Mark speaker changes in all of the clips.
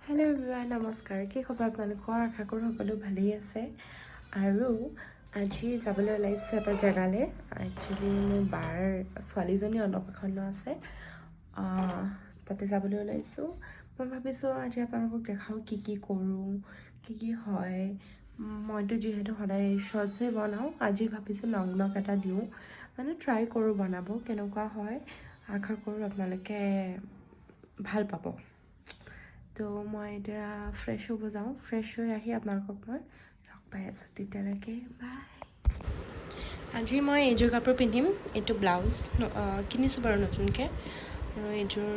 Speaker 1: Hello everyone नमस्कार কি খবৰ আপোনালোকৰ আশা কৰো সকলো ভালেই আছে আৰু আজি যাবলৈ ওলাইছো এটা জেগালে একচুয়ালি মোৰ বাৰ ছোৱালীজনী অন্নপ্ৰাশন আছে তাতে যাবলৈ ওলাইছো মই ভাবিছো আজি আপোনালোকক দেখাও কি কৰো কি হয় মইতো যেহেতু সদায় শৰ্টসে বনাও আজি ভাবিছো লং ব্লগ এটা দিও মানে ট্ৰাই কৰো বনাব কেনেকুৱা হয় আশা কৰো আপোনালোকে ভাল পাব तो मैं इतना फ्रेश हो जाऊँ फ्रेश हो आहि आपनालोকক मैं लग पाई आছো তেতিয়ালৈকে বাই আজি মই এইযোৰ কাপোৰ পিন্ধিম এইটো ব্লাউজ কিনিছো বাৰু নতুনকে আৰু এইযোৰ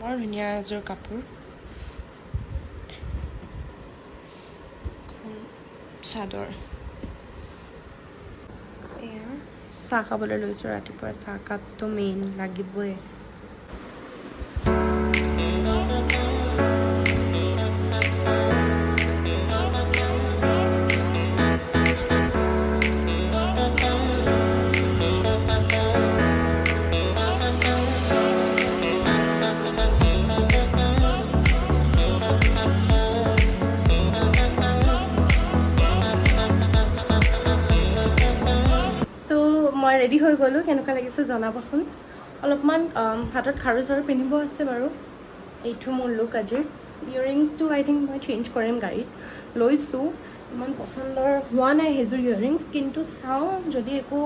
Speaker 1: বৰ ধুনীয়া এযোৰ কাপোৰ চাদৰ এয়া চাহ খাবলৈ লৈছো ৰাতিপুৱা চাহ কাপটো মেইন লাগিবই মই ৰেডি হৈ গলো কেনেকুৱা লাগিছে জনাবচোন অলপমান হাতত খাৰু চাৰু পিন্ধিব আছে বাৰু এইটো মোৰ লুক আজি ইয়াৰিংছটো আই থিংক মই চেঞ্জ কৰিম গাড়ীত লৈছো ইমান পছন্দৰ হোৱা নাই হেজুৰ ইয়াৰিংছ কিন্তু চাওঁ যদি একো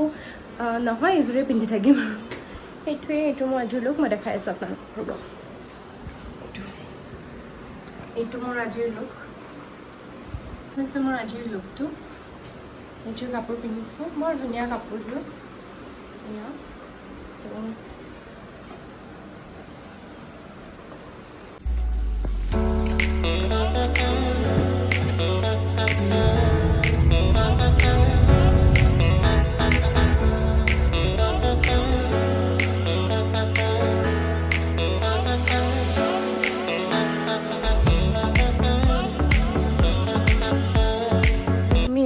Speaker 1: নহয় হেজুৰে পিন্ধি থাকিম আৰু সেইটোৱে এইটো মই আজিৰ লুক মই দেখাই আছোঁ আপোনালোকক এইটো মোৰ আজিৰ লুক হৈছে মোৰ আজিৰ লুকটো এইযোৰ কাপোৰ পিন্ধিছোঁ বৰ ধুনীয়া কাপোৰযোৰ এয়া তো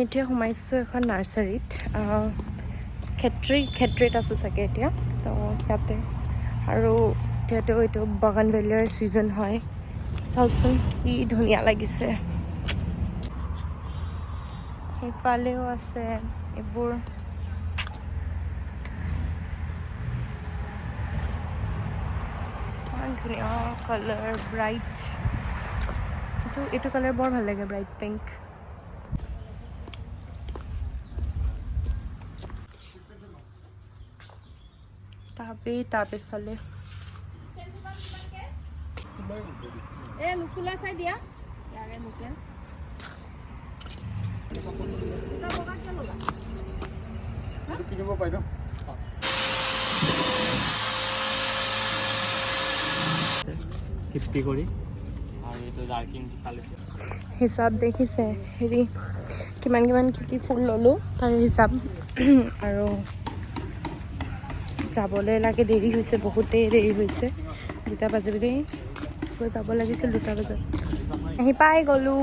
Speaker 1: এতিয়া সোমাইছোঁ এখন নাৰ্চাৰীত খেত্ৰীত আছোঁ চাগে এতিয়া তো ইয়াতে আৰু এতিয়াতো এইটো বাগানভেলিয়াৰ ছিজন হয় চাওকচোন কি ধুনীয়া লাগিছে সেইফালেও আছে এইবোৰ ইমান ধুনীয়া কালাৰ ব্ৰাইট এইটো কালাৰ বৰ ভাল লাগে ব্ৰাইট পিংক তাপে ফালে এ লুকুলা চাই দিয়া ইয়াৰে লোকেল কিনিব পাই ন হিচাপ দেখিছে হেৰি কিমান কি ফুল ল'লোঁ তাৰ হিচাপ আৰু যাবলৈ লাগে দেৰি হৈছে বহুতেই দেৰি হৈছে 2টা বাজে বুলি যাব লাগিছিল 2টা বজাত আহি পাই গ'লো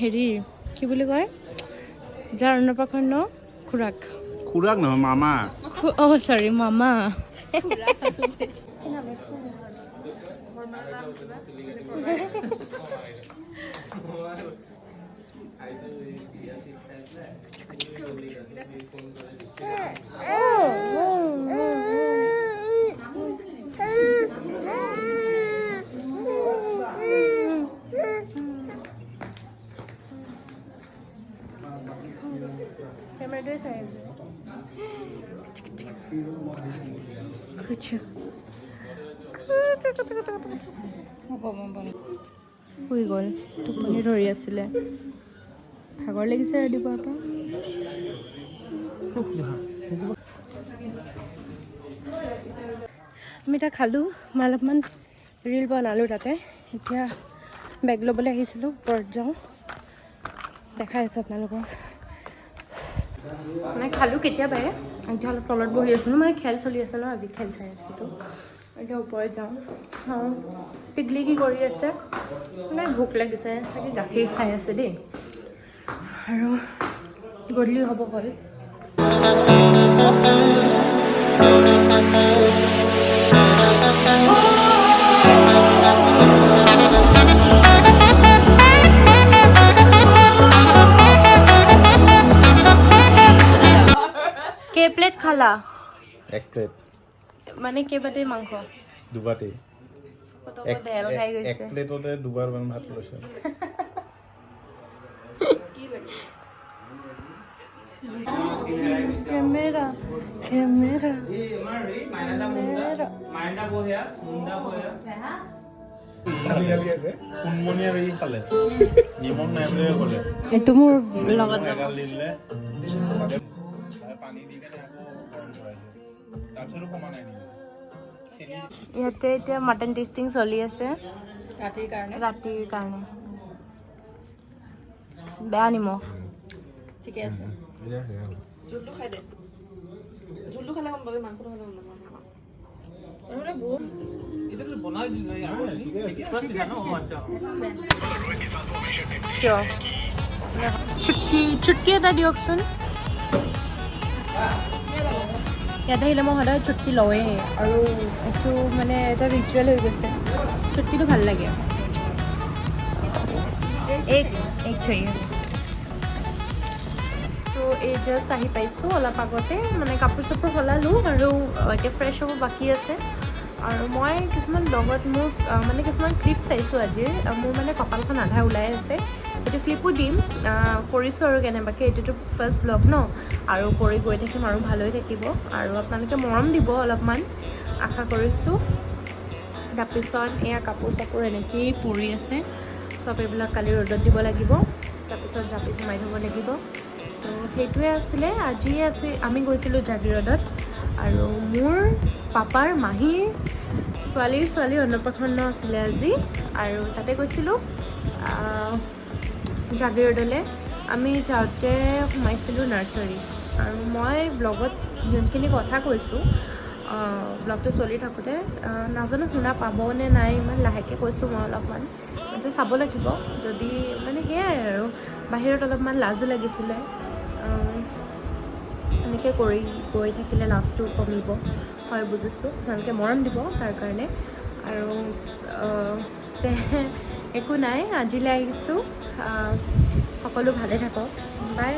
Speaker 1: হেৰি কি বুলি কয় যাৰ অন্নপ্ৰাশন খুৰাক নহয় মামা সৰি মামা শুই গ'ল টোপনি ধৰি আছিলে ভাগৰ লাগিছে ৰাতিপুৱাৰ পৰা আমি এতিয়া খালোঁ, মই অলপমান ৰিল বনালোঁ তাতে। এতিয়া বেগ ল'বলৈ আহিছিলোঁ, ওপৰত যাওঁ, দেখাই আছোঁ আপোনালোকক। মানে খালোঁ কেতিয়াবাই, এতিয়া অলপ তলত বহি আছিলোঁ, মানে খেল চলি আছে ন, আজি খেল চাই আছিলোঁ। এতিয়া ওপৰত যাওঁ, চাওঁ টিকলি কি কৰি আছে, মানে ভোক লাগিছে চাগে, গাখীৰ খাই আছে দেই। আৰু গধূলি হ'ব হ'ল। কেই প্লেট খালা?
Speaker 2: এক প্লেট।
Speaker 1: মানে কেইবাটি মাংস?
Speaker 2: দুবাটি।
Speaker 1: এক
Speaker 2: প্লেটতে দুবাৰ মান ভাত লৈছে।
Speaker 1: কেমেৰা কেমেৰা এইটো মোৰ লগত ইয়াতে এতিয়া মাটন টেষ্টিং চলি আছে ৰাতিৰ কাৰণে। বেয়া নিমখ। ঠিকে আছে। জোলটো খাই দে। জোলটো খালে গম পাবি, মাংসটো খালে গম নাপাবি। কিয়? চুটকি এটা দিয়কচোন। ইয়াতে আহিলে মই সদায় চুটকি লওঁৱেই, আৰু এইটো মানে এটা ৰিচুৱেল হৈ গৈছে। চুটকিটো ভাল লাগে। এক চাহিয়ে। তো এই জাষ্ট আহি পাইছোঁ অলপ আগতে, মানে কাপোৰ চাপোৰ সলালোঁ আৰু এতিয়া ফ্ৰেছ হ'ব বাকী আছে। আৰু মই কিছুমান ব্লগত মোৰ মানে কিছুমান ক্লিপ চাইছোঁ আজিৰ, মোৰ মানে কপালখন আধা ওলাই আছে, সেইটো ক্লিপো দিম। কৰিছোঁ আৰু কেনেবাকৈ, এইটোতো ফাৰ্ষ্ট ব্লগ ন, আৰু কৰি গৈ থাকিম আৰু ভাল হৈ থাকিব, আৰু আপোনালোকে মৰম দিব অলপমান, আশা কৰিছোঁ। তাৰপিছত এয়া কাপোৰ চাপোৰ এনেকৈয়ে পৰি আছে, চব এইবিলাক কালি ৰ'দত দিব লাগিব, তাৰপিছত জাপি সোমাই থ'ব লাগিব। তো সেইটোৱে আছিলে আজি। আমি গৈছিলোঁ জাগিৰোডত, আৰু মোৰ পাপাৰ মাহীৰ ছোৱালীৰ অন্নপ্ৰাশন আছিলে আজি, আৰু তাতে গৈছিলোঁ জাগিৰোডলৈ। আমি যাওঁতে সোমাইছিলোঁ নাৰ্চাৰী, আৰু মই ব্লগত যোনখিনি কথা কৈছোঁ, ব্লগটো চলি থাকোঁতে নাজানো শুনা পাবনে নাই, ইমান লাহেকৈ কৈছোঁ মই অলপমান, সেইটো চাব লাগিব। যদি মানে সেয়াই আৰু বাহিৰত অলপমান লাজো লাগিছিলে, এনেকৈ কৰি গৈ থাকিলে লাজটো কমিব। হয়, বুজিছোঁ, আপোনালোকে মৰম দিব তাৰ কাৰণে। আৰু একো নাই, আজিলৈ আহিছোঁ। সকলো ভালে থাকক, বাই।